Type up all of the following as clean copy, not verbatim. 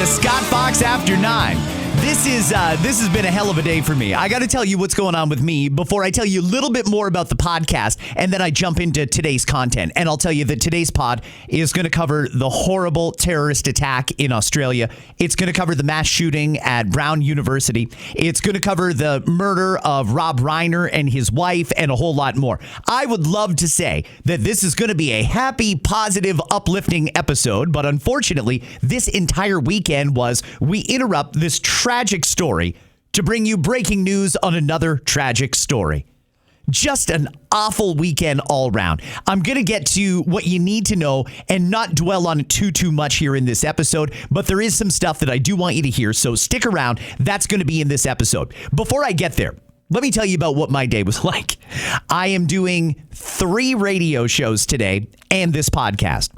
to Scott Fox After 9. This has been a hell of a day for me. I got to tell you what's going on with me before I tell you a little bit more about the podcast, and then I jump into today's content. And I'll tell you that today's pod is going to cover the horrible terrorist attack in Australia. It's going to cover the mass shooting at Brown University. It's going to cover the murder of Rob Reiner and his wife, and a whole lot more. I would love to say that this is going to be a happy, positive, uplifting episode, but unfortunately, this entire weekend was we interrupt this tragic story to bring you breaking news on another tragic story. Just an awful weekend all around. I'm going to get to what you need to know and not dwell on it too much here in this episode, but there is some stuff that I do want you to hear, so stick around. That's going to be in this episode. Before I get there, let me tell you about what my day was like. I am doing 3 radio shows today and this podcast.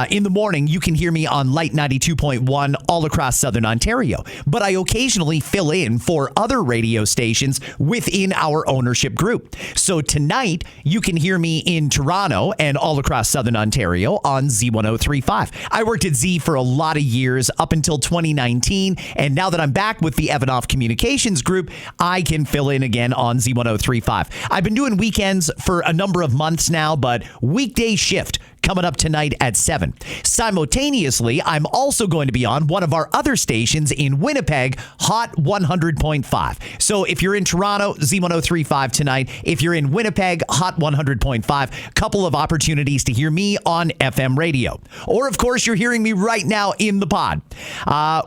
In the morning, you can hear me on Light 92.1 all across Southern Ontario, but I occasionally fill in for other radio stations within our ownership group. So tonight, you can hear me in Toronto and all across Southern Ontario on Z1035. I worked at Z for a lot of years up until 2019, and now that I'm back with the Evanoff Communications Group, I can fill in again on Z1035. I've been doing weekends for a number of months now, but weekday shift coming up tonight at 7. Simultaneously, I'm also going to be on one of our other stations in Winnipeg, Hot 100.5. So if you're in Toronto, Z1035 tonight. If you're in Winnipeg, Hot 100.5. Couple of opportunities to hear me on FM radio. Or, of course, you're hearing me right now in the pod.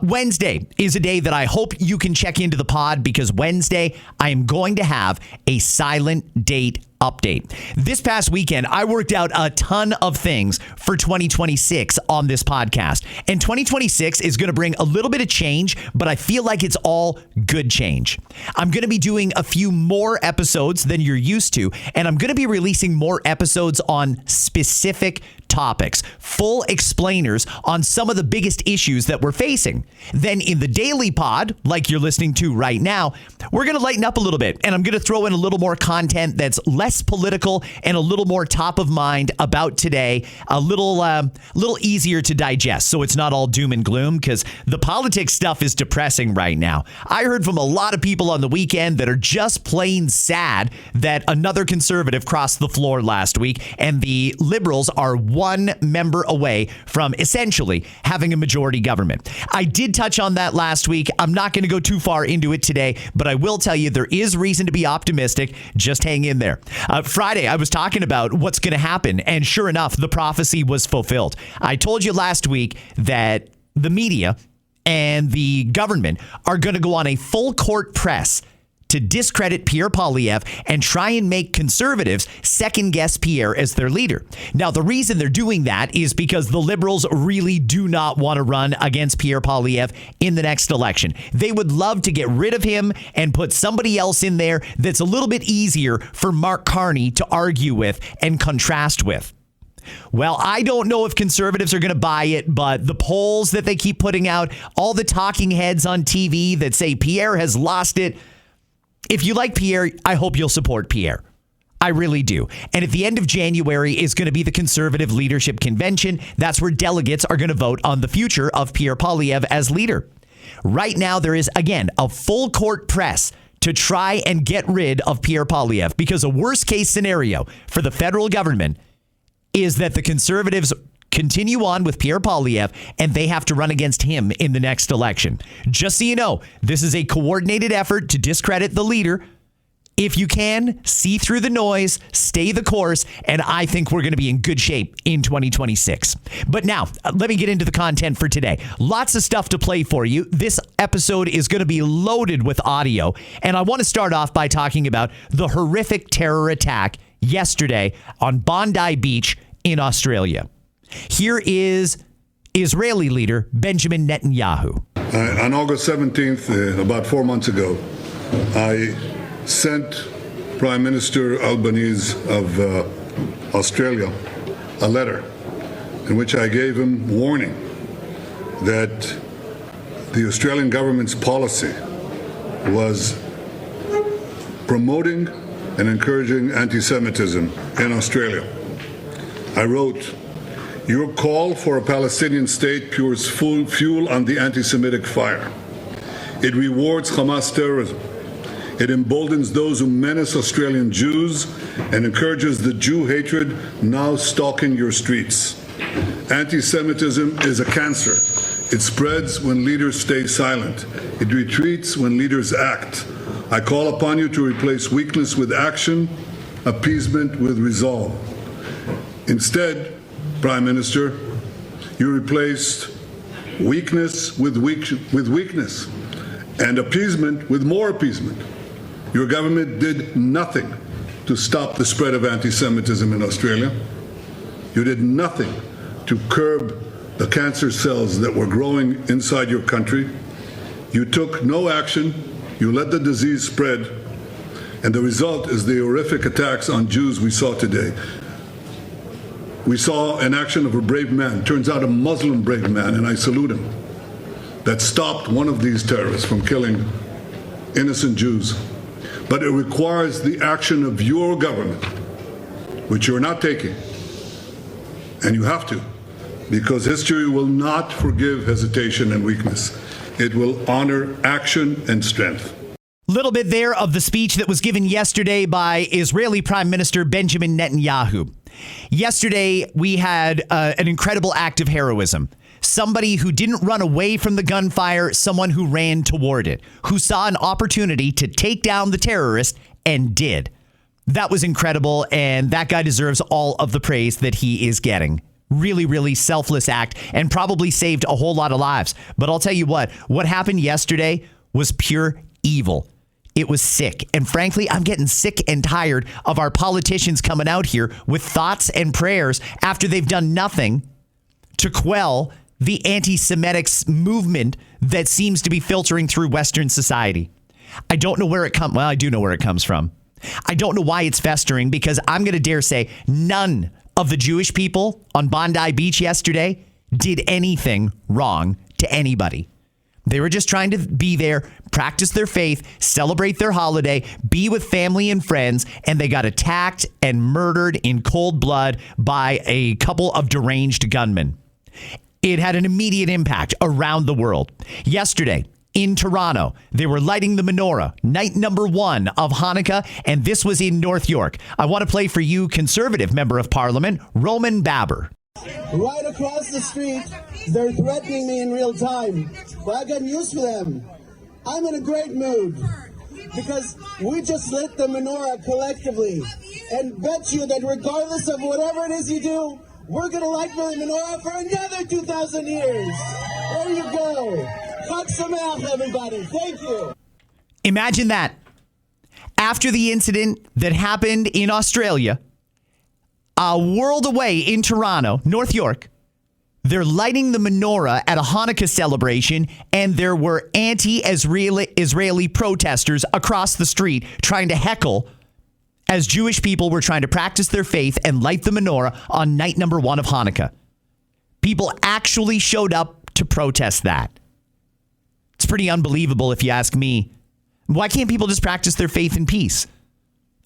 Wednesday is a day that I hope you can check into the pod, because Wednesday I am going to have a silent date update. This past weekend, I worked out a ton of things for 2026 on this podcast. And 2026 is going to bring a little bit of change, but I feel like it's all good change. I'm going to be doing a few more episodes than you're used to, and I'm going to be releasing more episodes on specific topics, full explainers on some of the biggest issues that we're facing. Then in the daily pod, like you're listening to right now, we're going to lighten up a little bit, and I'm going to throw in a little more content that's less political and a little more top of mind about today, a little easier to digest, so it's not all doom and gloom, because the politics stuff is depressing right now. I heard from a lot of people on the weekend that are just plain sad that another conservative crossed the floor last week, and the Liberals are one member away from essentially having a majority government. I did touch on that last week. I'm not going to go too far into it today, but I will tell you there is reason to be optimistic. Just hang in there. Friday, I was talking about what's going to happen, and sure enough, the prophecy was fulfilled. I told you last week that the media and the government are going to go on a full court press to discredit Pierre Poilievre and try and make conservatives second-guess Pierre as their leader. Now, the reason they're doing that is because the Liberals really do not want to run against Pierre Poilievre in the next election. They would love to get rid of him and put somebody else in there that's a little bit easier for Mark Carney to argue with and contrast with. Well, I don't know if conservatives are going to buy it, but the polls that they keep putting out, all the talking heads on TV that say Pierre has lost it, if you like Pierre, I hope you'll support Pierre. I really do. And at the end of January is going to be the Conservative Leadership Convention. That's where delegates are going to vote on the future of Pierre Poilievre as leader. Right now, there is, again, a full court press to try and get rid of Pierre Poilievre, because a worst case scenario for the federal government is that the Conservatives continue on with Pierre Poilievre and they have to run against him in the next election. Just so you know, this is a coordinated effort to discredit the leader. If you can, see through the noise, stay the course, and I think we're going to be in good shape in 2026. But now, let me get into the content for today. Lots of stuff to play for you. This episode is going to be loaded with audio, and I want to start off by talking about the horrific terror attack yesterday on Bondi Beach in Australia. Here is Israeli leader Benjamin Netanyahu. On August 17th, about 4 months ago, I sent Prime Minister Albanese of Australia a letter in which I gave him warning that the Australian government's policy was promoting and encouraging anti-Semitism in Australia. I wrote, Your call for a Palestinian state pours fuel on the anti-Semitic fire. It rewards Hamas terrorism. It emboldens those who menace Australian Jews and encourages the Jew hatred now stalking your streets. Anti-Semitism is a cancer. It spreads when leaders stay silent. It retreats when leaders act. I call upon you to replace weakness with action, appeasement with resolve. Instead, Prime Minister, you replaced weakness with weakness and appeasement with more appeasement. Your government did nothing to stop the spread of anti-Semitism in Australia. You did nothing to curb the cancer cells that were growing inside your country. You took no action. You let the disease spread. And the result is the horrific attacks on Jews we saw today. We saw an action of a brave man, turns out a Muslim brave man, and I salute him, that stopped one of these terrorists from killing innocent Jews. But it requires the action of your government, which you're not taking. And you have to, because history will not forgive hesitation and weakness. It will honor action and strength. Little bit there of the speech that was given yesterday by Israeli Prime Minister Benjamin Netanyahu. Yesterday, we had an incredible act of heroism. Somebody who didn't run away from the gunfire, someone who ran toward it, who saw an opportunity to take down the terrorist and did. That was incredible, and that guy deserves all of the praise that he is getting. Really, really selfless act, and probably saved a whole lot of lives. But I'll tell you what happened yesterday was pure evil. It was sick. And frankly, I'm getting sick and tired of our politicians coming out here with thoughts and prayers after they've done nothing to quell the anti-Semitic movement that seems to be filtering through Western society. I don't know where it comes. Well, I do know where it comes from. I don't know why it's festering, because I'm going to dare say none of the Jewish people on Bondi Beach yesterday did anything wrong to anybody. They were just trying to be there, practice their faith, celebrate their holiday, be with family and friends, and they got attacked and murdered in cold blood by a couple of deranged gunmen. It had an immediate impact around the world. Yesterday, in Toronto, they were lighting the menorah, night number 1 of Hanukkah, and this was in North York. I want to play for you Conservative Member of Parliament, Roman Baber. Right across the street, they're threatening me in real time, but I've gotten used to them. I'm in a great mood because we just lit the menorah collectively, and bet you that regardless of whatever it is you do, we're going to light the menorah for another 2,000 years. There you go. Chag Sameach, everybody. Thank you. Imagine that. After the incident that happened in Australia, a world away in Toronto, North York, they're lighting the menorah at a Hanukkah celebration, and there were anti-Israeli protesters across the street trying to heckle as Jewish people were trying to practice their faith and light the menorah on night number 1 of Hanukkah. People actually showed up to protest that. It's pretty unbelievable if you ask me. Why can't people just practice their faith in peace?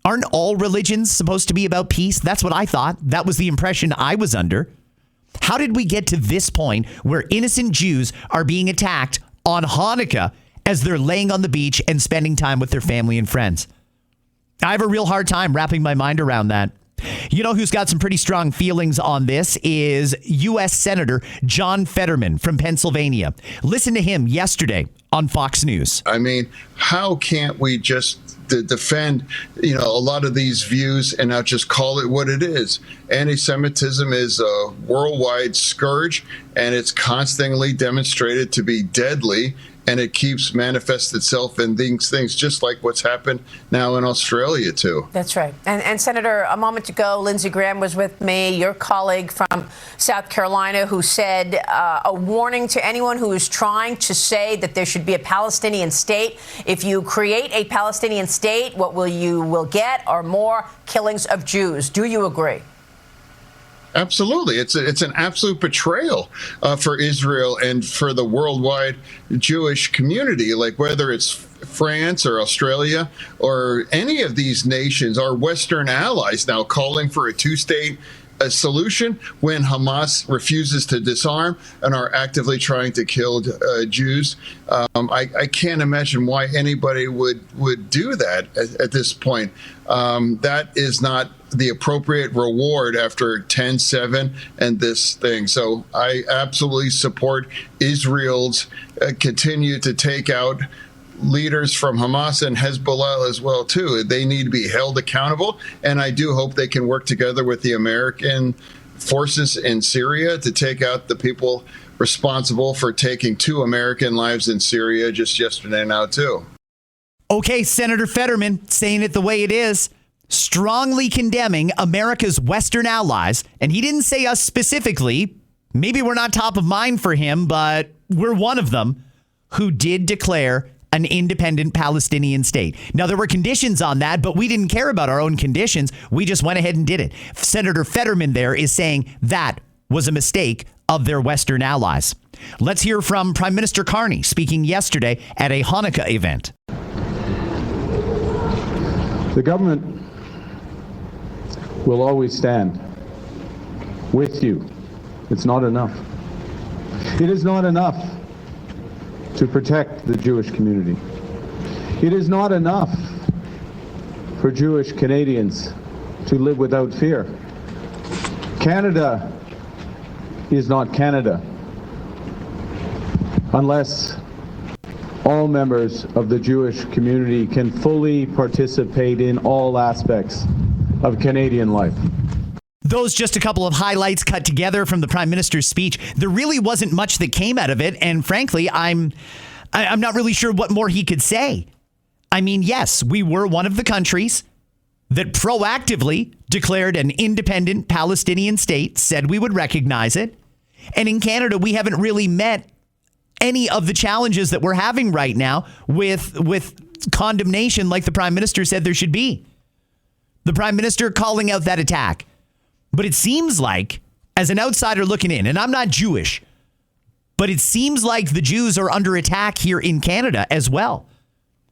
Aren't all religions supposed to be about peace? That's what I thought. That was the impression I was under. How did we get to this point where innocent Jews are being attacked on Hanukkah as they're laying on the beach and spending time with their family and friends? I have a real hard time wrapping my mind around that. You know who's got some pretty strong feelings on this is U.S. Senator John Fetterman from Pennsylvania. Listen to him yesterday on Fox News. I mean, how can't we just defend, a lot of these views and not just call it what it is? Anti-Semitism is a worldwide scourge, and it's constantly demonstrated to be deadly. And it keeps manifests itself in these things, just like what's happened now in Australia, too. That's right. And Senator, a moment ago, Lindsey Graham was with me, your colleague from South Carolina, who said a warning to anyone who is trying to say that there should be a Palestinian state. If you create a Palestinian state, what you will get are more killings of Jews. Do you agree? Absolutely. It's an absolute betrayal for Israel and for the worldwide Jewish community, like whether it's France or Australia or any of these nations, our Western allies now calling for a 2-state a solution when Hamas refuses to disarm and are actively trying to kill Jews. I can't imagine why anybody would do that at this point. That is not the appropriate reward after 10/7 and this thing. So I absolutely support Israel's continue to take out leaders from Hamas and Hezbollah as well, too. They need to be held accountable, and I do hope they can work together with the American forces in Syria to take out the people responsible for taking 2 American lives in Syria just yesterday now, too. Okay, Senator Fetterman saying it the way it is, strongly condemning America's Western allies, and he didn't say us specifically. Maybe we're not top of mind for him, but we're one of them who did declare an independent Palestinian state. Now, there were conditions on that, but we didn't care about our own conditions. We just went ahead and did it. Senator Fetterman there is saying that was a mistake of their Western allies. Let's hear from Prime Minister Carney speaking yesterday at a Hanukkah event. The government will always stand with you. It's not enough. It is not enough to protect the Jewish community. It is not enough for Jewish Canadians to live without fear. Canada is not Canada unless all members of the Jewish community can fully participate in all aspects of Canadian life. Those just a couple of highlights cut together from the Prime Minister's speech. There really wasn't much that came out of it, and frankly, I'm not really sure what more he could say. I mean, yes, we were one of the countries that proactively declared an independent Palestinian state, said we would recognize it, and in Canada, we haven't really met any of the challenges that we're having right now with condemnation like the Prime Minister said there should be. The Prime Minister calling out that attack. But it seems like, as an outsider looking in, and I'm not Jewish, but it seems like the Jews are under attack here in Canada as well.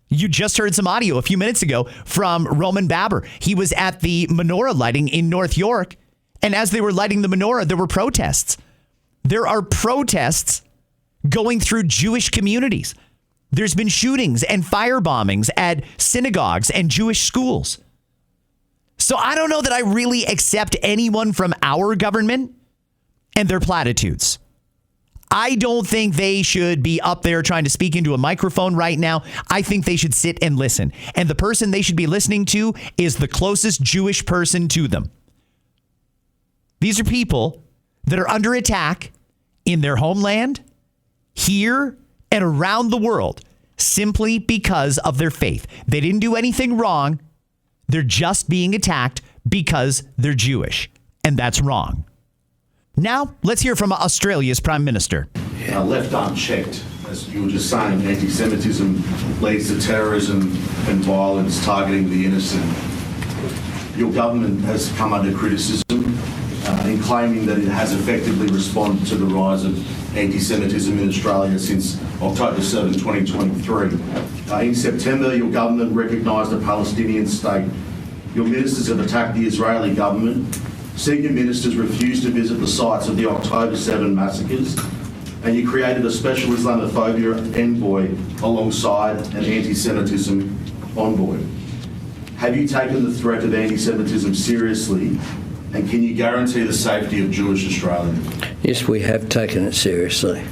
You just heard some audio a few minutes ago from Roman Baber. He was at the menorah lighting in North York, and as they were lighting the menorah, there were protests. There are protests going through Jewish communities. There's been shootings and fire bombings at synagogues and Jewish schools. So I don't know that I really accept anyone from our government and their platitudes. I don't think they should be up there trying to speak into a microphone right now. I think they should sit and listen. And the person they should be listening to is the closest Jewish person to them. These are people that are under attack in their homeland, here, and around the world simply because of their faith. They didn't do anything wrong. They're just being attacked because they're Jewish, and that's wrong. Now, let's hear from Australia's Prime Minister. Left unchecked, as you were just saying, anti-Semitism leads to terrorism and violence targeting the innocent. Your government has come under criticism in claiming that it has effectively responded to the rise of anti-Semitism in Australia since October 7, 2023. In September, your government recognised a Palestinian state. Your ministers have attacked the Israeli government. Senior ministers refused to visit the sites of the October 7 massacres, and you created a special Islamophobia envoy alongside an anti-Semitism envoy. Have you taken the threat of anti-Semitism seriously, and can you guarantee the safety of Jewish Australians? Yes, we have taken it seriously,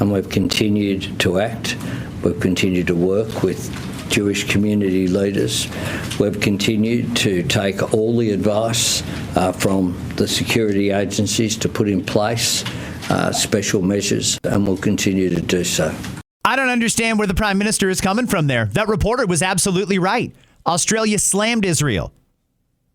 and we've continued to act. We've continued to work with Jewish community leaders. We've continued to take all the advice from the security agencies to put in place special measures, and we'll continue to do so. I don't understand where the Prime Minister is coming from there. That reporter was absolutely right. Australia slammed Israel.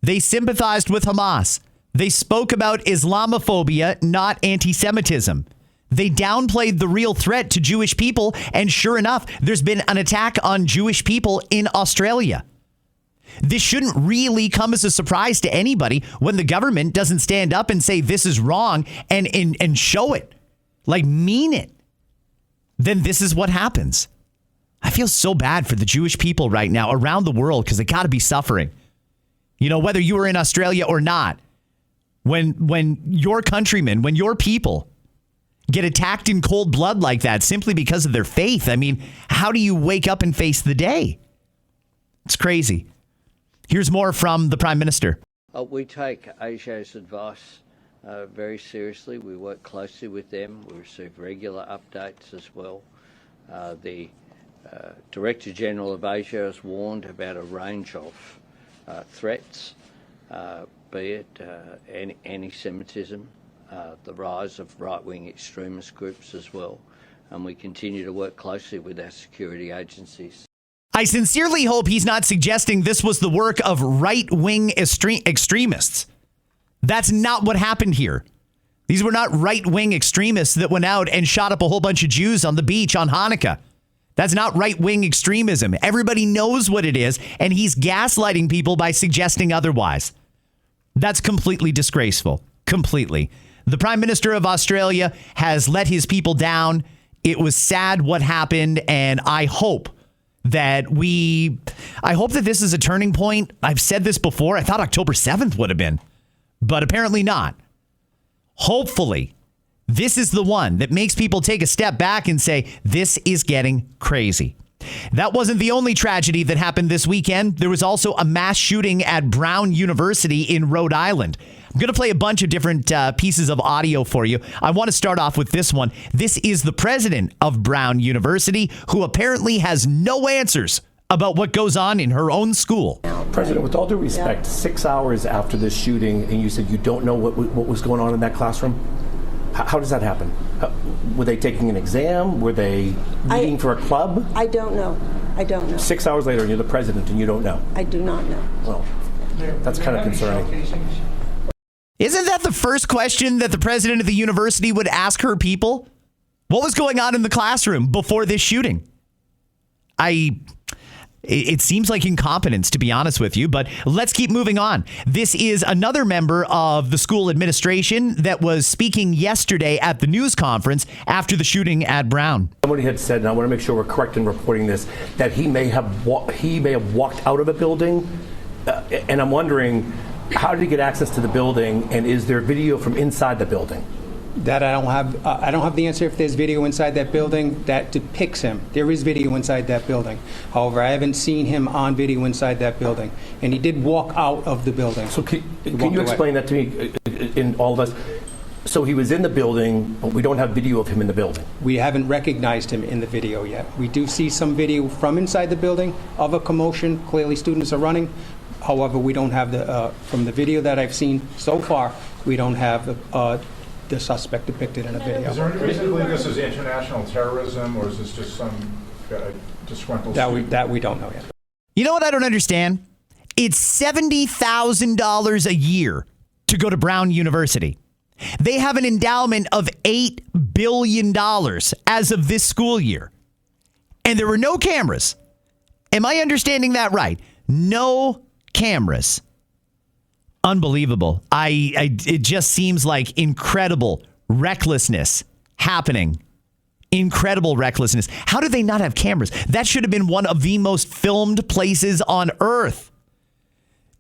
They sympathized with Hamas. They spoke about Islamophobia, not anti-Semitism. They downplayed the real threat to Jewish people, and sure enough, there's been an attack on Jewish people in Australia. This shouldn't really come as a surprise to anybody when the government doesn't stand up and say this is wrong and show it, like mean it. Then this is what happens. I feel so bad for the Jewish people right now around the world because they got to be suffering. You know, whether you were in Australia or not, when your countrymen, when your people get attacked in cold blood like that simply because of their faith. I mean, how do you wake up and face the day? It's crazy. Here's more from the Prime Minister. We take ASIO's advice very seriously. We work closely with them. We receive regular updates as well. The Director General of ASIO has warned about a range of threats, be it anti-Semitism, the rise of right-wing extremist groups as well. And we continue to work closely with our security agencies. I sincerely hope he's not suggesting this was the work of right-wing extremists. That's not what happened here. These were not right-wing extremists that went out and shot up a whole bunch of Jews on the beach on Hanukkah. That's not right-wing extremism. Everybody knows what it is, and he's gaslighting people by suggesting otherwise. That's completely disgraceful. Completely. The Prime Minister of Australia has let his people down. It was sad what happened, and I hope that this is a turning point. I've said this before. I thought October 7th would have been, but apparently not. Hopefully, this is the one that makes people take a step back and say, this is getting crazy. That wasn't the only tragedy that happened this weekend. There was also a mass shooting at Brown University in Rhode Island. I'm going to play a bunch of different pieces of audio for you. I want to start off with this one. This is the president of Brown University, who apparently has no answers about what goes on in her own school. President, with all due respect, 6 hours after this shooting, and you said you don't know what was going on in that classroom? How does that happen? Were they taking an exam? Were they meeting for a club? I don't know. I don't know. 6 hours later, and you're the president, and you don't know? I do not know. Well, that's kind of concerning. Isn't that the first question that the president of the university would ask her people? What was going on in the classroom before this shooting? It seems like incompetence, to be honest with you, but let's keep moving on. This is another member of the school administration that was speaking yesterday at the news conference after the shooting at Brown. Somebody had said, and I want to make sure we're correct in reporting this, that he may have walked out of the building, and I'm wondering, how did he get access to the building, and is there video from inside the building? That I don't have. I don't have the answer if there's video inside that building that depicts him. There is video inside that building. However, I haven't seen him on video inside that building. And he did walk out of the building. So can you explain that to me, in all of us? So he was in the building, but we don't have video of him in the building. We haven't recognized him in the video yet. We do see some video from inside the building of a commotion. Clearly, students are running. However, we don't have from the video that I've seen so far, we don't have the suspect depicted in a video. Is there any reason to believe this is international terrorism, or is this just some disgruntled student? That we don't know yet. You know what I don't understand? It's $70,000 a year to go to Brown University. They have an endowment of $8 billion as of this school year. And there were no cameras. Am I understanding that right? No cameras. Unbelievable. It just seems like incredible recklessness happening. Incredible recklessness. How do they not have cameras? That should have been one of the most filmed places on earth.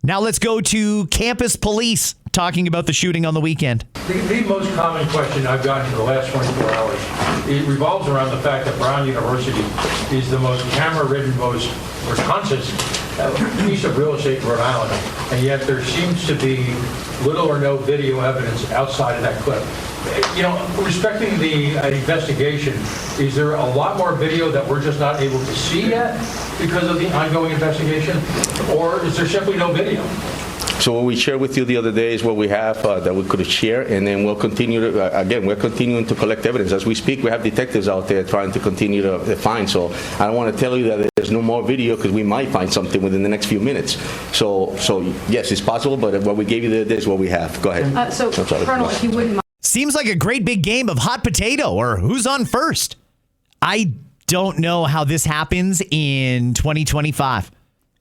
Now let's go to campus police talking about the shooting on the weekend. The most common question I've gotten for the last 24 hours, it revolves around the fact that Brown University is the most camera-ridden, most conscious piece of real estate in Rhode Island, and yet there seems to be little or no video evidence outside of that clip. You know, respecting the investigation, is there a lot more video that we're just not able to see yet because of the ongoing investigation, or is there simply no video? So what we shared with you the other day is what we have that we could share, and then we'll continue to, again, we're continuing to collect evidence. As we speak, we have detectives out there trying to continue to find. So I don't want to tell you that there's no more video because we might find something within the next few minutes. So yes, it's possible, but what we gave you the other day is what we have. Go ahead. Colonel, if you wouldn't mind. Seems like a great big game of hot potato or who's on first. I don't know how this happens in 2025.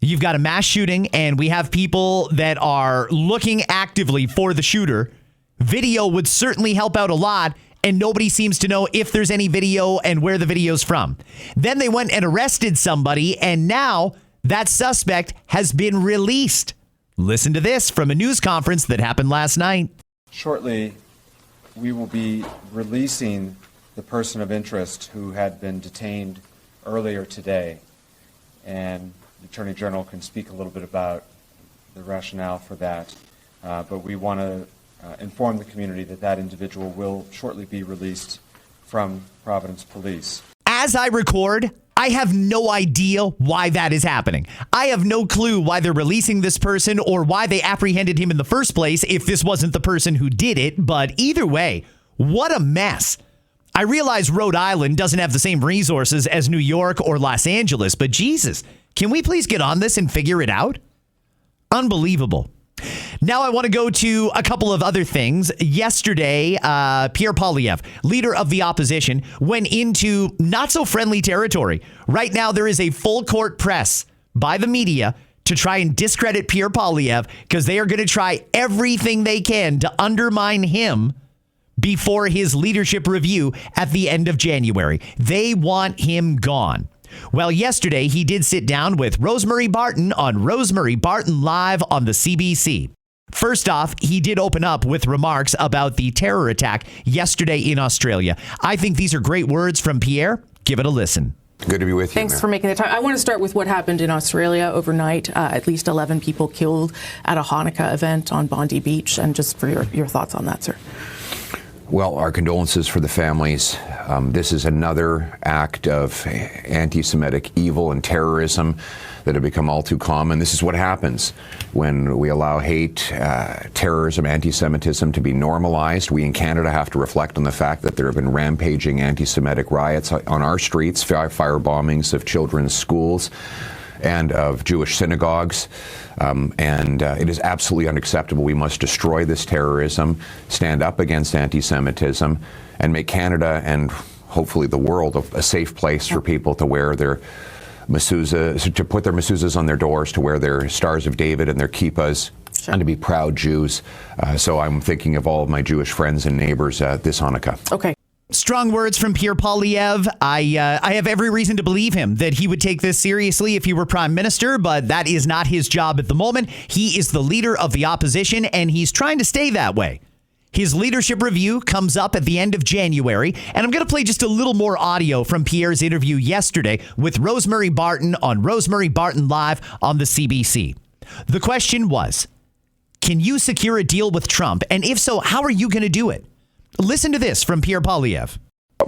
You've got a mass shooting, and we have people that are looking actively for the shooter. Video would certainly help out a lot, and nobody seems to know if there's any video and where the video's from. Then they went and arrested somebody, and now that suspect has been released. Listen to this from a news conference that happened last night. Shortly, we will be releasing the person of interest who had been detained earlier today. And the Attorney General can speak a little bit about the rationale for that. But we want to inform the community that that individual will shortly be released from Providence Police. As I record, I have no idea why that is happening. I have no clue why they're releasing this person or why they apprehended him in the first place if this wasn't the person who did it. But either way, what a mess. I realize Rhode Island doesn't have the same resources as New York or Los Angeles, but Jesus, can we please get on this and figure it out? Unbelievable. Now I want to go to a couple of other things. Yesterday, Pierre Poilievre, leader of the opposition, went into not so friendly territory. Right now, there is a full court press by the media to try and discredit Pierre Poilievre because they are going to try everything they can to undermine him before his leadership review at the end of January. They want him gone. Well, yesterday he did sit down with Rosemary Barton on Rosemary Barton Live on the CBC. First off, he did open up with remarks about the terror attack yesterday in Australia. I think these are great words from Pierre. Give it a listen. Good to be with you. Thanks for making the time. I want to start with what happened in Australia overnight. At least 11 people killed at a Hanukkah event on Bondi Beach. And just for your thoughts on that, sir. Well, our condolences for the families. This is another act of anti-Semitic evil and terrorism that have become all too common. This is what happens when we allow hate, terrorism, anti-Semitism to be normalized. We in Canada have to reflect on the fact that there have been rampaging anti-Semitic riots on our streets, fire bombings of children's schools and of Jewish synagogues. It is absolutely unacceptable. We must destroy this terrorism, stand up against anti-Semitism, and make Canada and hopefully the world a safe place for people to wear their mezuzahs, to put their mezuzahs on their doors, to wear their Stars of David and their kippahs, and to be proud Jews. So I'm thinking of all of my Jewish friends and neighbors this Hanukkah. Okay. Strong words from Pierre Poilievre. I have every reason to believe him that he would take this seriously if he were prime minister, but that is not his job at the moment. He is the leader of the opposition, and he's trying to stay that way. His leadership review comes up at the end of January, and I'm going to play just a little more audio from Pierre's interview yesterday with Rosemary Barton on Rosemary Barton Live on the CBC. The question was, can you secure a deal with Trump? And if so, how are you going to do it? Listen to this from Pierre Poilievre.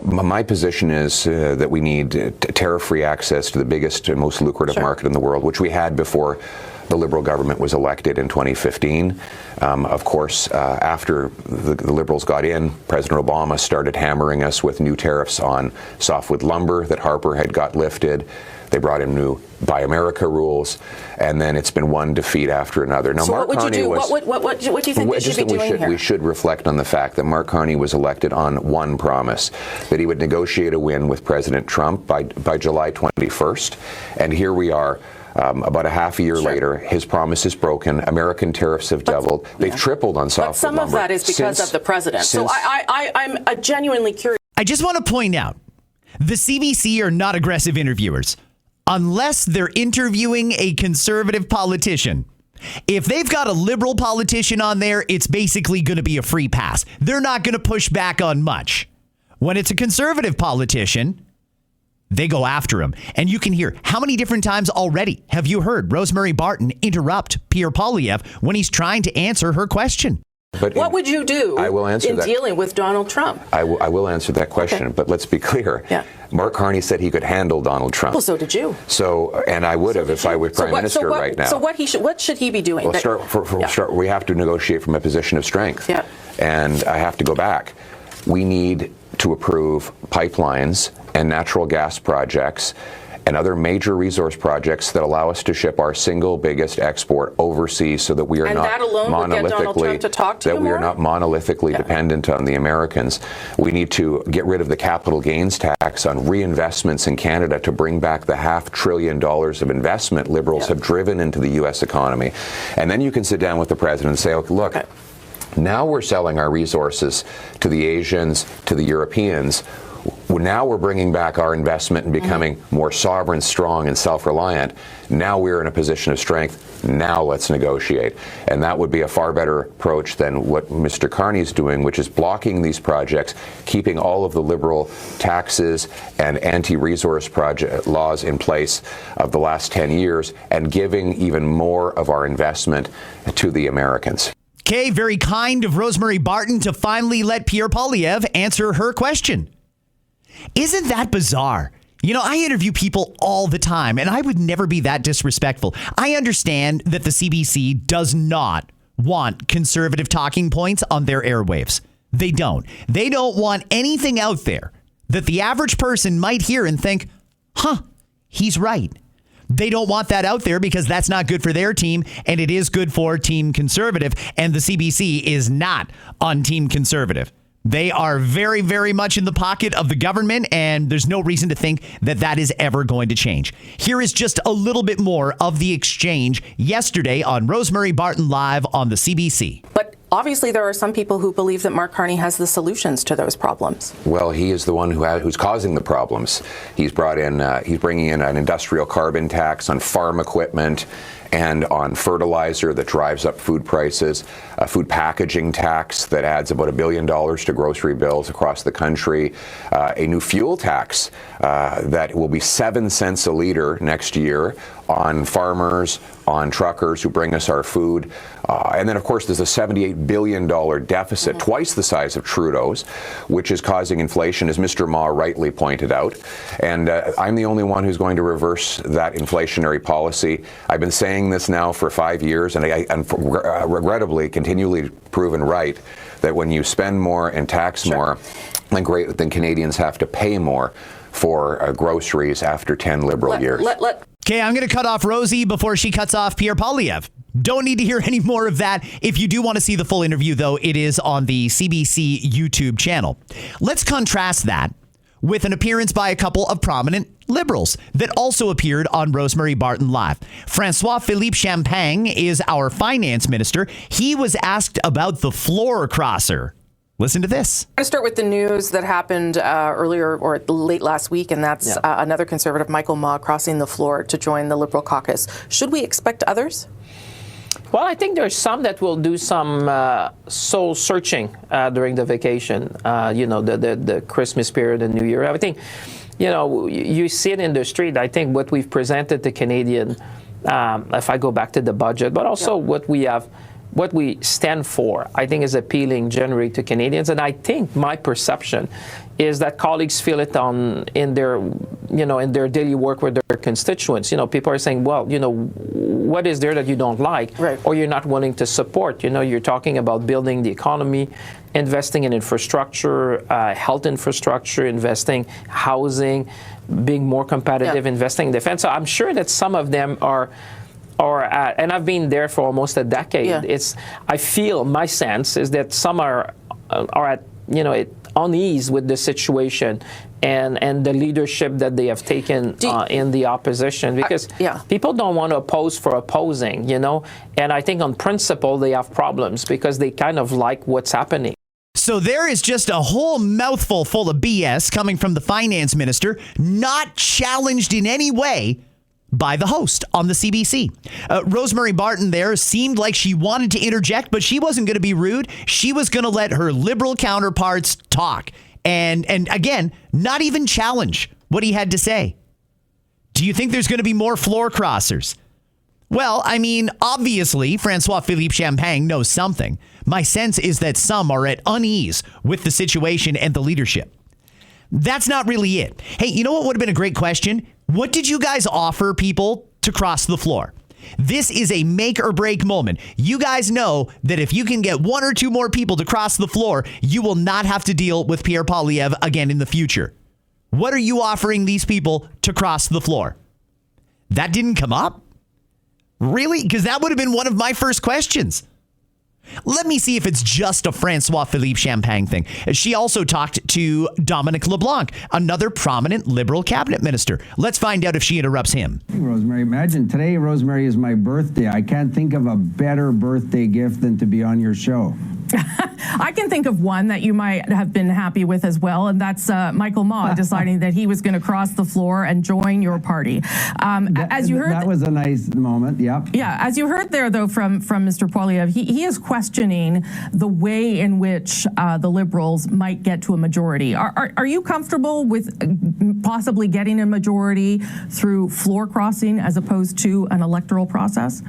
My position is that we need tariff-free access to the biggest and most lucrative market in the world, which we had before the Liberal government was elected in 2015. Of course, after the Liberals got in, President Obama started hammering us with new tariffs on softwood lumber that Harper had got lifted. They brought in new Buy America rules, and then it's been one defeat after another. Now, so Mark what would Carney you do? Was, what do you think we should be doing here? We should reflect on the fact that Mark Carney was elected on one promise, that he would negotiate a win with President Trump by July 21st. And here we are. About a half a year later, his promise is broken. American tariffs have doubled. They've tripled on softwood lumber. But some of that is because of the president. So I'm genuinely curious. I just want to point out, the CBC are not aggressive interviewers. Unless they're interviewing a conservative politician. If they've got a liberal politician on there, it's basically going to be a free pass. They're not going to push back on much. When it's a conservative politician, they go after him. And you can hear how many different times already have you heard Rosemary Barton interrupt Pierre Poilievre when he's trying to answer her question. But what would you do in dealing with Donald Trump? I will answer that question, but let's be clear. Yeah. Mark Carney said he could handle Donald Trump. Well, so did you. So, and I would have if I were prime minister right now. So what should he be doing? Well, we have to negotiate from a position of strength. Yeah. And I have to go back. We need to approve pipelines and natural gas projects and other major resource projects that allow us to ship our single biggest export overseas, so that we are not monolithically dependent on the Americans. We need to get rid of the capital gains tax on reinvestments in Canada to bring back the $500 billion of investment Liberals have driven into the U.S. economy. And then you can sit down with the president and say, look, now we're selling our resources to the Asians, to the Europeans. Now we're bringing back our investment and becoming more sovereign, strong, and self-reliant. Now we're in a position of strength. Now let's negotiate. And that would be a far better approach than what Mr. Carney is doing, which is blocking these projects, keeping all of the liberal taxes and anti-resource project laws in place of the last 10 years and giving even more of our investment to the Americans. Okay, very kind of Rosemary Barton to finally let Pierre Poilievre answer her question. Isn't that bizarre? You know, I interview people all the time, and I would never be that disrespectful. I understand that the CBC does not want conservative talking points on their airwaves. They don't. They don't want anything out there that the average person might hear and think, he's right. They don't want that out there because that's not good for their team, and it is good for Team Conservative, and the CBC is not on Team Conservative. They are very, very much in the pocket of the government, and there's no reason to think that that is ever going to change. Here is just a little bit more of the exchange yesterday on Rosemary Barton Live on the CBC. But obviously there are some people who believe that Mark Carney has the solutions to those problems. Well, he is the one who's causing the problems. He's bringing in an industrial carbon tax on farm equipment and on fertilizer that drives up food prices, a food packaging tax that adds about $1 billion to grocery bills across the country, a new fuel tax that will be 7 cents a liter next year on farmers, on truckers who bring us our food. And then, of course, there's a $78 billion deficit, twice the size of Trudeau's, which is causing inflation, as Mr. Ma rightly pointed out. And I'm the only one who's going to reverse that inflationary policy. I've been saying this now for 5 years, and I regrettably continually proven right that when you spend more and tax more, then Canadians have to pay more for groceries after 10 Liberal years. Okay, I'm going to cut off Rosie before she cuts off Pierre Poilievre. Don't need to hear any more of that. If you do want to see the full interview, though, it is on the CBC YouTube channel. Let's contrast that with an appearance by a couple of prominent Liberals that also appeared on Rosemary Barton Live. François-Philippe Champagne is our finance minister. He was asked about the floor crosser. Listen to this. I'm going to start with the news that happened earlier or late last week, and that's another Conservative, Michael Ma, crossing the floor to join the Liberal caucus. Should we expect others? Well, I think there's some that will do some soul searching during the vacation, the Christmas period and New Year. I think, you see it in the street. I think what we've presented to Canadian, if I go back to the budget, but also what we stand for, I think is appealing generally to Canadians. And I think my perception is that colleagues feel it in their daily work with their constituents. People are saying, well, what is there that you don't like or you're not willing to support? You're talking about building the economy, investing in infrastructure, health infrastructure, investing housing, being more competitive, investing in defense. So I'm sure that some of them are at, and I've been there for almost a decade. I feel my sense is that some are at unease with the situation and the leadership that they have taken in the opposition, because people don't want to oppose for opposing, and I think on principle they have problems because they kind of like what's happening. So there is just a whole mouthful full of BS coming from the finance minister, not challenged in any way by the host on the CBC. Rosemary Barton there seemed like she wanted to interject, but she wasn't going to be rude. She was going to let her Liberal counterparts talk. And again, not even challenge what he had to say. Do you think there's going to be more floor crossers? Well, I mean, obviously, François-Philippe Champagne knows something. My sense is that some are at unease with the situation and the leadership. That's not really it. Hey, you know what would have been a great question? What did you guys offer people to cross the floor? This is a make or break moment. You guys know that if you can get one or two more people to cross the floor, you will not have to deal with Pierre Poilievre again in the future. What are you offering these people to cross the floor? That didn't come up? Really? Because that would have been one of my first questions. Let me see if it's just a François-Philippe Champagne thing. She also talked to Dominic LeBlanc, another prominent Liberal cabinet minister. Let's find out if she interrupts him. Hey, Rosemary, imagine today, Rosemary, is my birthday. I can't think of a better birthday gift than to be on your show. I can think of one that you might have been happy with as well, and that's Michael Ma deciding that he was going to cross the floor and join your party. As you heard, that was a nice moment. Yep. Yeah, as you heard there, though, from Mr. Poilievre, he is questioning the way in which the Liberals might get to a majority. Are you comfortable with possibly getting a majority through floor crossing as opposed to an electoral process?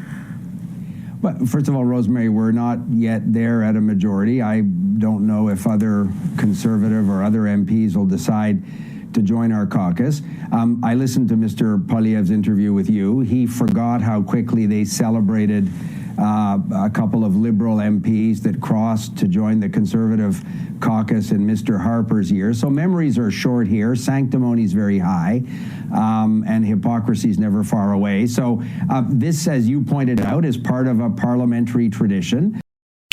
Well, first of all, Rosemary, we're not yet there at a majority. I don't know if other Conservative or other MPs will decide to join our caucus. I listened to Mr. Poilievre's interview with you. He forgot how quickly they celebrated a couple of Liberal MPs that crossed to join the Conservative caucus in Mr. Harper's year. So memories are short here. Sanctimony is very high, and hypocrisy is never far away. So this, as you pointed out, is part of a parliamentary tradition.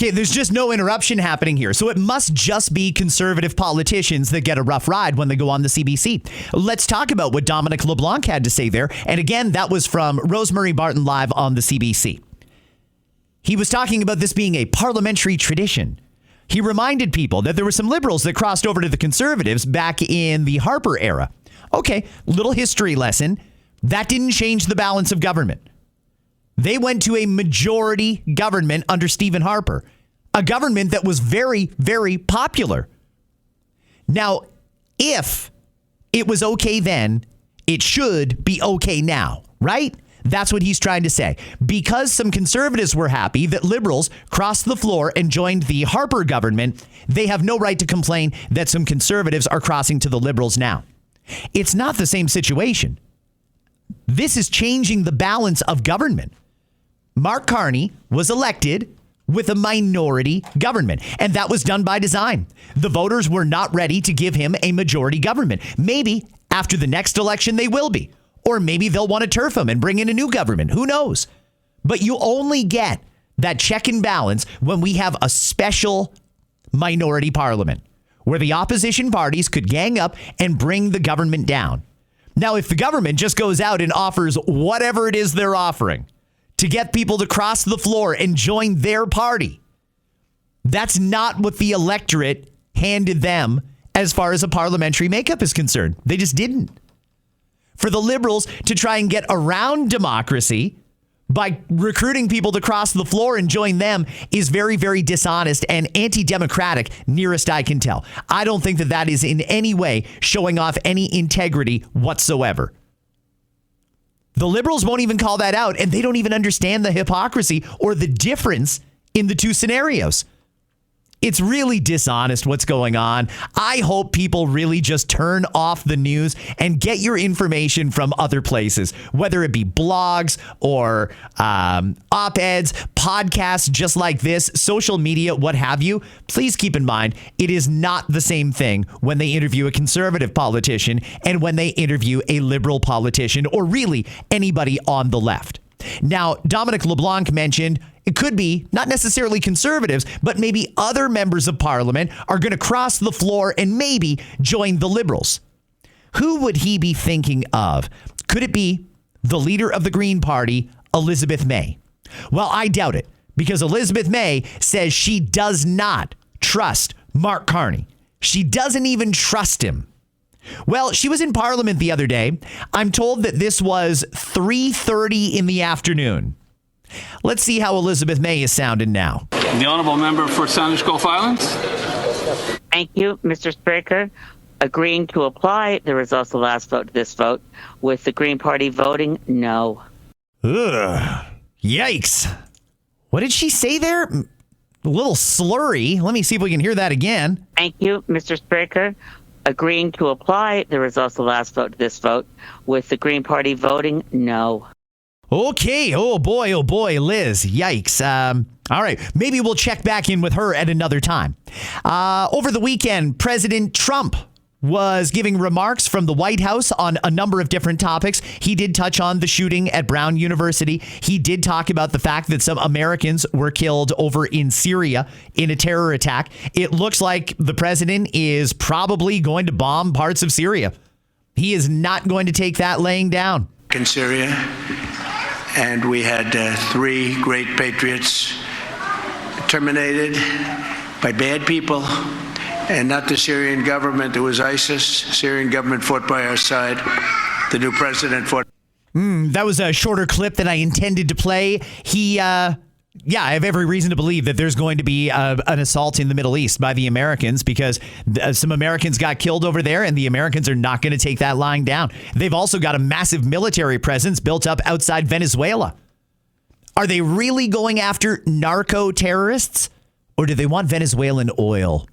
Okay, there's just no interruption happening here. So it must just be Conservative politicians that get a rough ride when they go on the CBC. Let's talk about what Dominic LeBlanc had to say there. And again, that was from Rosemary Barton live on the CBC. He was talking about this being a parliamentary tradition. He reminded people that there were some Liberals that crossed over to the Conservatives back in the Harper era. Okay, little history lesson. That didn't change the balance of government. They went to a majority government under Stephen Harper, a government that was very, very popular. Now, if it was okay then, it should be okay now, right? That's what he's trying to say. Because some Conservatives were happy that Liberals crossed the floor and joined the Harper government, they have no right to complain that some Conservatives are crossing to the Liberals now. It's not the same situation. This is changing the balance of government. Mark Carney was elected with a minority government, and that was done by design. The voters were not ready to give him a majority government. Maybe after the next election they will be, or maybe they'll want to turf him and bring in a new government. Who knows? But you only get that check and balance when we have a special minority parliament where the opposition parties could gang up and bring the government down. Now, if the government just goes out and offers whatever it is they're offering to get people to cross the floor and join their party, that's not what the electorate handed them as far as a parliamentary makeup is concerned. They just didn't. For the Liberals to try and get around democracy by recruiting people to cross the floor and join them is very, very dishonest and anti-democratic, nearest I can tell. I don't think that that is in any way showing off any integrity whatsoever. The Liberals won't even call that out, and they don't even understand the hypocrisy or the difference in the two scenarios. It's really dishonest what's going on. I hope people really just turn off the news and get your information from other places, whether it be blogs or op-eds, podcasts just like this, social media, what have you. Please keep in mind, it is not the same thing when they interview a Conservative politician and when they interview a Liberal politician or really anybody on the left. Now, Dominic LeBlanc mentioned it could be not necessarily Conservatives, but maybe other members of Parliament are going to cross the floor and maybe join the Liberals. Who would he be thinking of? Could it be the leader of the Green Party, Elizabeth May? Well, I doubt it, because Elizabeth May says she does not trust Mark Carney. She doesn't even trust him. Well, she was in Parliament the other day. I'm told that this was 3:30 in the afternoon. Let's see how Elizabeth May is sounding now. The honourable member for Sanders Gulf Islands. Thank you, Mr. Speaker. Agreeing to apply the results of the last vote to this vote, with the Green Party voting no. Ugh. Yikes. What did she say there? A little slurry. Let me see if we can hear that again. Thank you, Mr. Speaker. Agreeing to apply the results of the last vote to this vote, with the Green Party voting no. Okay. Oh, boy, Liz. Yikes. All right. Maybe we'll check back in with her at another time. Over the weekend, President Trump was giving remarks from the White House on a number of different topics. He did touch on the shooting at Brown University. He did talk about the fact that some Americans were killed over in Syria in a terror attack. It looks like the president is probably going to bomb parts of Syria. He is not going to take that laying down. In Syria, and we had 3 great patriots terminated by bad people, and not the Syrian government. It was ISIS. Syrian government fought by our side. The new president fought. That was a shorter clip than I intended to play. I have every reason to believe that there's going to be an assault in the Middle East by the Americans, because some Americans got killed over there, and the Americans are not going to take that lying down. They've also got a massive military presence built up outside Venezuela. Are they really going after narco-terrorists, or do they want Venezuelan oil?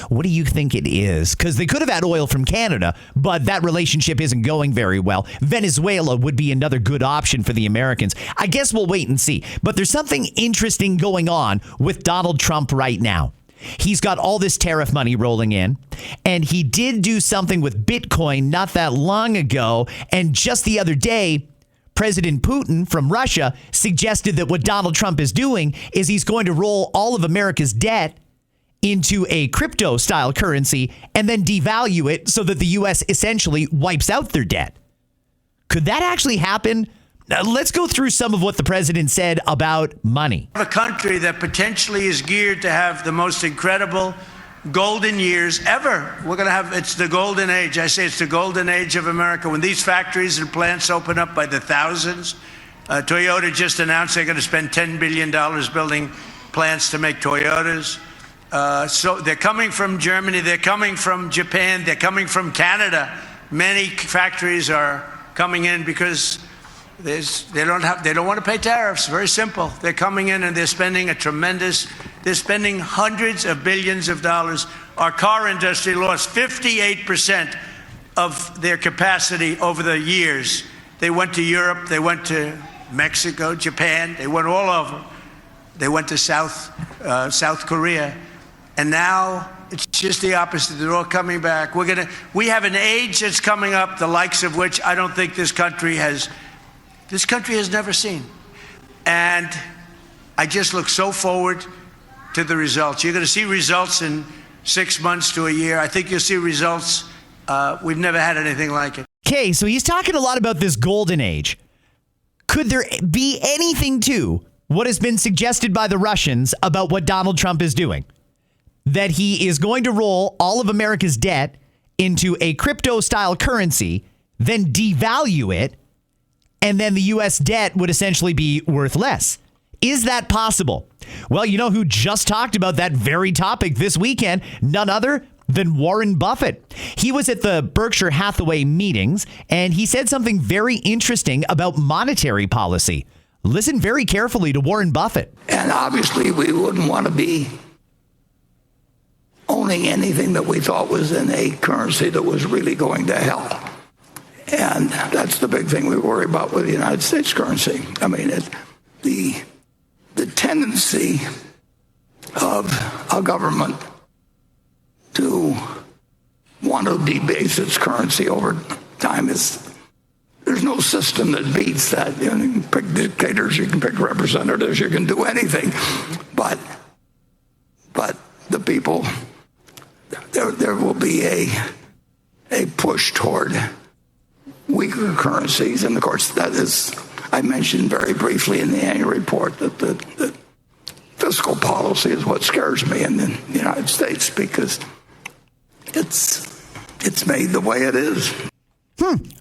What do you think it is? Because they could have had oil from Canada, but that relationship isn't going very well. Venezuela would be another good option for the Americans. I guess we'll wait and see. But there's something interesting going on with Donald Trump right now. He's got all this tariff money rolling in, and he did do something with Bitcoin not that long ago. And just the other day, President Putin from Russia suggested that what Donald Trump is doing is he's going to roll all of America's debt into a crypto-style currency and then devalue it so that the U.S. essentially wipes out their debt. Could that actually happen? Now, let's go through some of what the president said about money. A country that potentially is geared to have the most incredible golden years ever. We're going to have, it's the golden age. I say it's the golden age of America. When these factories and plants open up by the thousands, Toyota just announced they're going to spend $10 billion building plants to make Toyotas. So they're coming from Germany, they're coming from Japan, they're coming from Canada. Many factories are coming in because they don't want to pay tariffs. Very simple. They're coming in and they're spending they're spending hundreds of billions of dollars. Our car industry lost 58% of their capacity over the years. They went to Europe, they went to Mexico, Japan, they went all over. They went to South Korea. And now it's just the opposite. They're all coming back. We have an age that's coming up, the likes of which I don't think this country has never seen. And I just look so forward to the results. You're going to see results in 6 months to a year. I think you'll see results. We've never had anything like it. Okay, so he's talking a lot about this golden age. Could there be anything to what has been suggested by the Russians about what Donald Trump is doing? That he is going to roll all of America's debt into a crypto-style currency, then devalue it, and then the U.S. debt would essentially be worth less. Is that possible? Well, you know who just talked about that very topic this weekend? None other than Warren Buffett. He was at the Berkshire Hathaway meetings, and he said something very interesting about monetary policy. Listen very carefully to Warren Buffett. And obviously, we wouldn't want to be owning anything that we thought was in a currency that was really going to hell. And that's the big thing we worry about with the United States currency. I mean, the tendency of a government to want to debase its currency over time there's no system that beats that. You can pick dictators, you can pick representatives, you can do anything. But the people, there will be a push toward weaker currencies. And of course, that is, I mentioned very briefly in the annual report that the fiscal policy is what scares me in the United States, because it's made the way it is.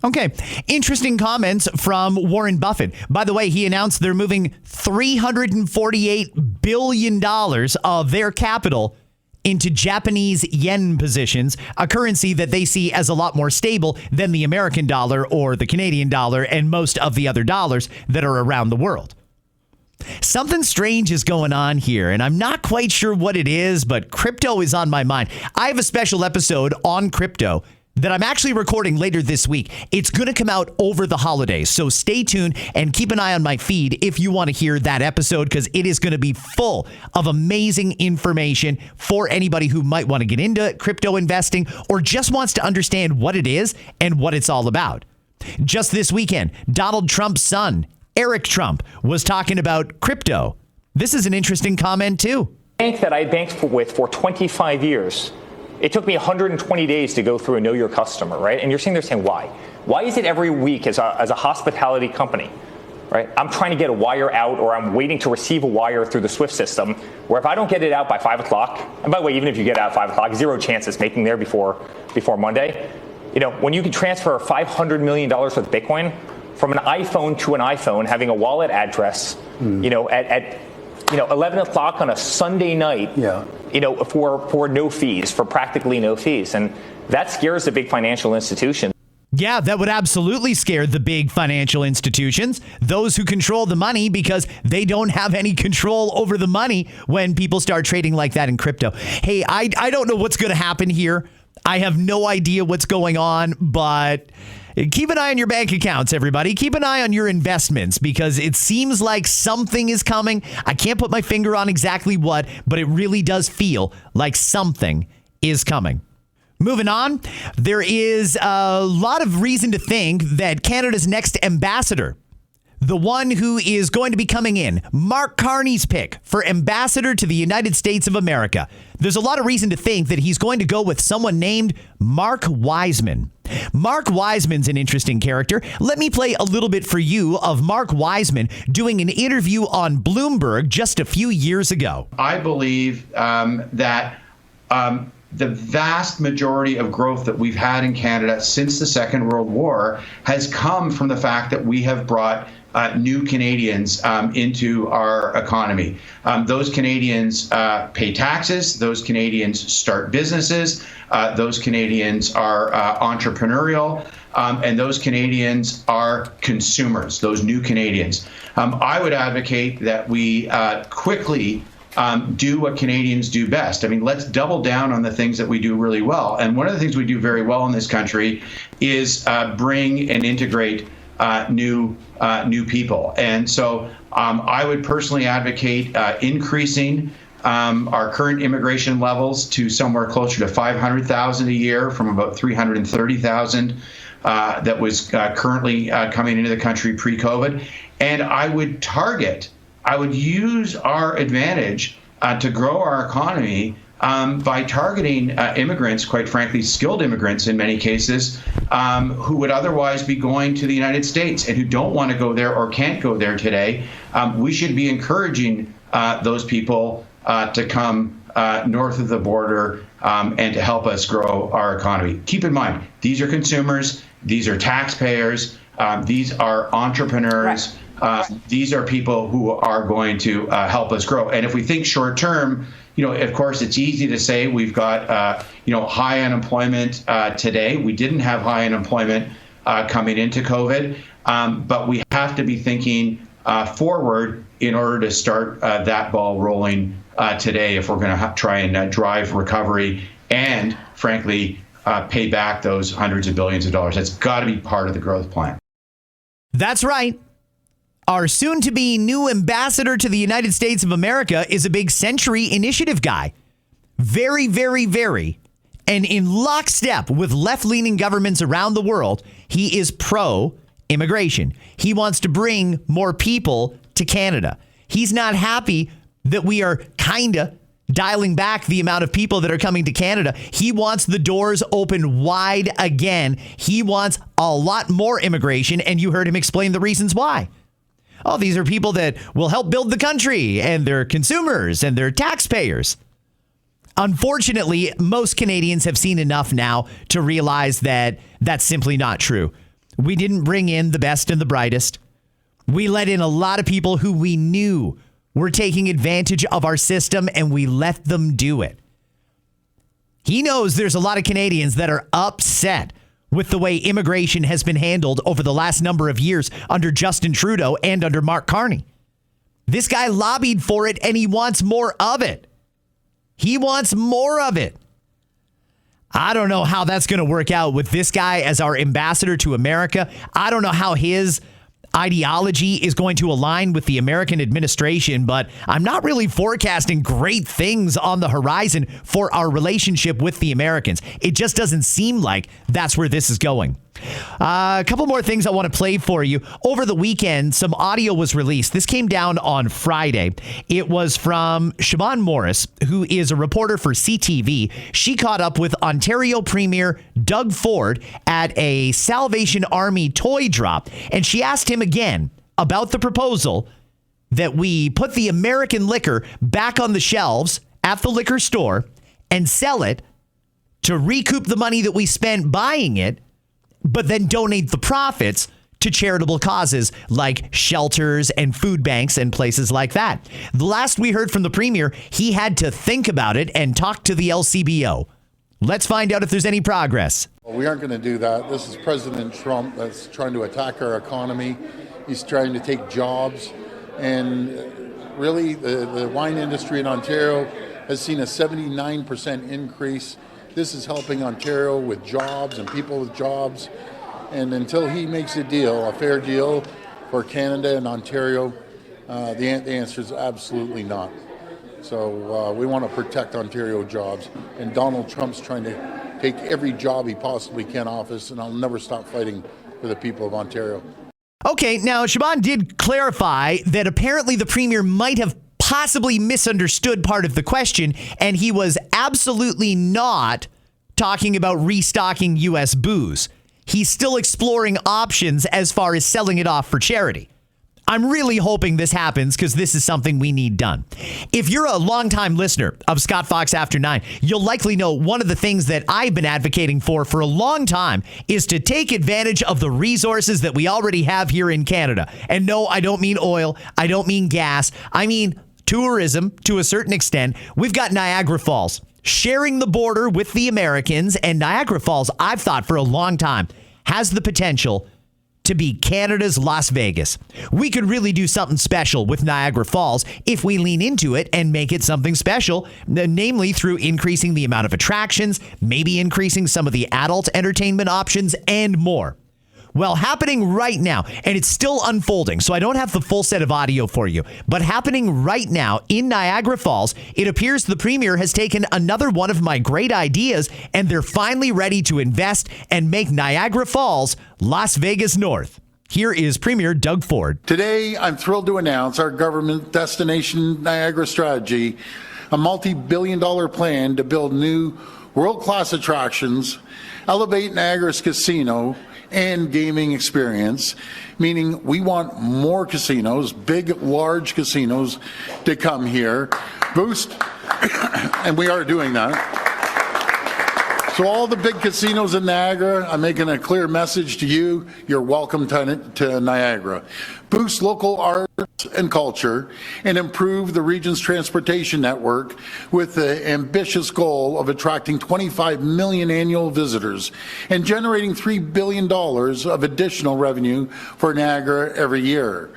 Okay. Interesting comments from Warren Buffett. By the way, he announced they're moving $348 billion of their capital into Japanese yen positions, a currency that they see as a lot more stable than the American dollar or the Canadian dollar and most of the other dollars that are around the world. Something strange is going on here, and I'm not quite sure what it is, but crypto is on my mind. I have a special episode on crypto that I'm actually recording later this week. It's going to come out over the holidays, so stay tuned and keep an eye on my feed if you want to hear that episode, because it is going to be full of amazing information for anybody who might want to get into crypto investing or just wants to understand what it is and what it's all about. Just this weekend, Donald Trump's son, Eric Trump, was talking about crypto. This is an interesting comment, too. Bank that I banked with for 25 years. It took me 120 days to go through and know your customer, right? And you're sitting there saying, why? Why is it every week as a hospitality company, right? I'm trying to get a wire out, or I'm waiting to receive a wire through the SWIFT system, where if I don't get it out by 5 o'clock, and by the way, even if you get it out at 5 o'clock, zero chances making there before Monday. When you can transfer $500 million worth of Bitcoin from an iPhone to an iPhone, having a wallet address, at 11 o'clock on a Sunday night, for no fees, for practically no fees. And that scares the big financial institutions. Yeah, that would absolutely scare the big financial institutions, those who control the money, because they don't have any control over the money when people start trading like that in crypto. Hey, I don't know what's going to happen here. I have no idea what's going on, but keep an eye on your bank accounts, everybody. Keep an eye on your investments, because it seems like something is coming. I can't put my finger on exactly what, but it really does feel like something is coming. Moving on, there is a lot of reason to think that Canada's next ambassador, the one who is going to be coming in, Mark Carney's pick for ambassador to the United States of America. There's a lot of reason to think that he's going to go with someone named Mark Wiseman. Mark Wiseman's an interesting character. Let me play a little bit for you of Mark Wiseman doing an interview on Bloomberg just a few years ago. I believe that the vast majority of growth that we've had in Canada since the Second World War has come from the fact that we have brought new Canadians into our economy. Those Canadians pay taxes. Those Canadians start businesses. Those Canadians are entrepreneurial. And those Canadians are consumers, those new Canadians. I would advocate that we quickly do what Canadians do best. I mean, let's double down on the things that we do really well. And one of the things we do very well in this country is bring and integrate new people. And so I would personally advocate increasing our current immigration levels to somewhere closer to 500,000 a year from about 330,000 that was currently coming into the country pre-COVID. And I would use our advantage to grow our economy by targeting immigrants, quite frankly, skilled immigrants in many cases, who would otherwise be going to the United States and who don't want to go there or can't go there today. We should be encouraging those people to come north of the border and to help us grow our economy. Keep in mind, these are consumers, these are taxpayers, these are entrepreneurs. These are people who are going to help us grow. And if we think short term, of course, it's easy to say we've got, high unemployment today. We didn't have high unemployment coming into COVID, but we have to be thinking forward in order to start that ball rolling today if we're going to try and drive recovery and, frankly, pay back those hundreds of billions of dollars. That's got to be part of the growth plan. That's right. Our soon-to-be new ambassador to the United States of America is a big Century Initiative guy. Very, very, very. And in lockstep with left-leaning governments around the world, he is pro-immigration. He wants to bring more people to Canada. He's not happy that we are kind of dialing back the amount of people that are coming to Canada. He wants the doors open wide again. He wants a lot more immigration, and you heard him explain the reasons why. Oh, these are people that will help build the country, and they're consumers, and they're taxpayers. Unfortunately, most Canadians have seen enough now to realize that that's simply not true. We didn't bring in the best and the brightest. We let in a lot of people who we knew were taking advantage of our system, and we let them do it. He knows there's a lot of Canadians that are upset with the way immigration has been handled over the last number of years under Justin Trudeau and under Mark Carney. This guy lobbied for it, and he wants more of it. He wants more of it. I don't know how that's going to work out with this guy as our ambassador to America. I don't know how his ideology is going to align with the American administration, but I'm not really forecasting great things on the horizon for our relationship with the Americans. It just doesn't seem like that's where this is going. A couple more things I want to play for you. Over the weekend, some audio was released. This came down on Friday. It was from Siobhan Morris, who is a reporter for CTV. She caught up with Ontario Premier Doug Ford at a Salvation Army toy drop, and she asked him again about the proposal that we put the American liquor back on the shelves at the liquor store and sell it to recoup the money that we spent buying it, but then donate the profits to charitable causes like shelters and food banks and places like that. The last we heard from the premier, he had to think about it and talk to the LCBO. Let's find out if there's any progress. Well, we aren't going to do that. This is President Trump that's trying to attack our economy. He's trying to take jobs. And really, the wine industry in Ontario has seen a 79% increase. This is helping Ontario with jobs and people with jobs. And until he makes a deal, a fair deal for Canada and Ontario, the answer is absolutely not. So we want to protect Ontario jobs. And Donald Trump's trying to take every job he possibly can off us, and I'll never stop fighting for the people of Ontario. Okay, now Shaban did clarify that apparently the premier might have possibly misunderstood part of the question, and he was absolutely not talking about restocking U.S. booze. He's still exploring options as far as selling it off for charity. I'm really hoping this happens because this is something we need done. If you're a longtime listener of Scott Fox After 9, you'll likely know one of the things that I've been advocating for a long time is to take advantage of the resources that we already have here in Canada. And no, I don't mean oil. I don't mean gas. I mean tourism to a certain extent. We've got Niagara Falls sharing the border with the Americans, and Niagara Falls, I've thought for a long time, has the potential to be Canada's Las Vegas. We could really do something special with Niagara Falls if we lean into it and make it something special, namely through increasing the amount of attractions, maybe increasing some of the adult entertainment options, and more. Well, happening right now, and it's still unfolding, so I don't have the full set of audio for you, but happening right now in Niagara Falls, it appears the premier has taken another one of my great ideas, and they're finally ready to invest and make Niagara Falls Las Vegas North. Here is Premier Doug Ford. Today, I'm thrilled to announce our government Destination Niagara strategy, a multi-billion-dollar plan to build new world-class attractions, elevate Niagara's casino and gaming experience, meaning we want more casinos, big, large casinos, to come here, boost, and we are doing that. So all the big casinos in Niagara, I'm making a clear message to you, you're welcome to Niagara. Boost local arts and culture and improve the region's transportation network with the ambitious goal of attracting 25 million annual visitors and generating $3 billion of additional revenue for Niagara every year.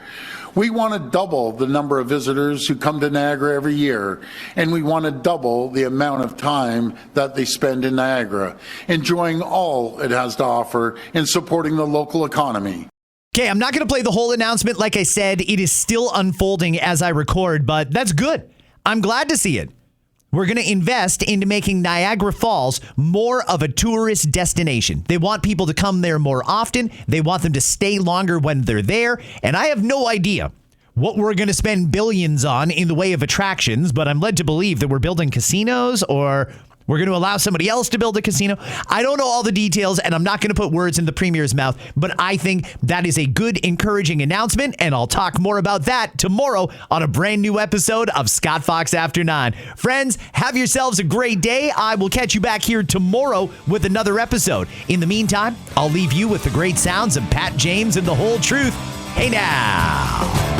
We want to double the number of visitors who come to Niagara every year, and we want to double the amount of time that they spend in Niagara, enjoying all it has to offer and supporting the local economy. Okay, I'm not going to play the whole announcement. Like I said, it is still unfolding as I record, but that's good. I'm glad to see it. We're going to invest into making Niagara Falls more of a tourist destination. They want people to come there more often. They want them to stay longer when they're there. And I have no idea what we're going to spend billions on in the way of attractions, but I'm led to believe that we're building casinos or we're going to allow somebody else to build a casino. I don't know all the details, and I'm not going to put words in the premier's mouth, but I think that is a good, encouraging announcement, and I'll talk more about that tomorrow on a brand new episode of Scott Fox After 9. Friends, have yourselves a great day. I will catch you back here tomorrow with another episode. In the meantime, I'll leave you with the great sounds of Pat James and The Whole Truth. Hey now.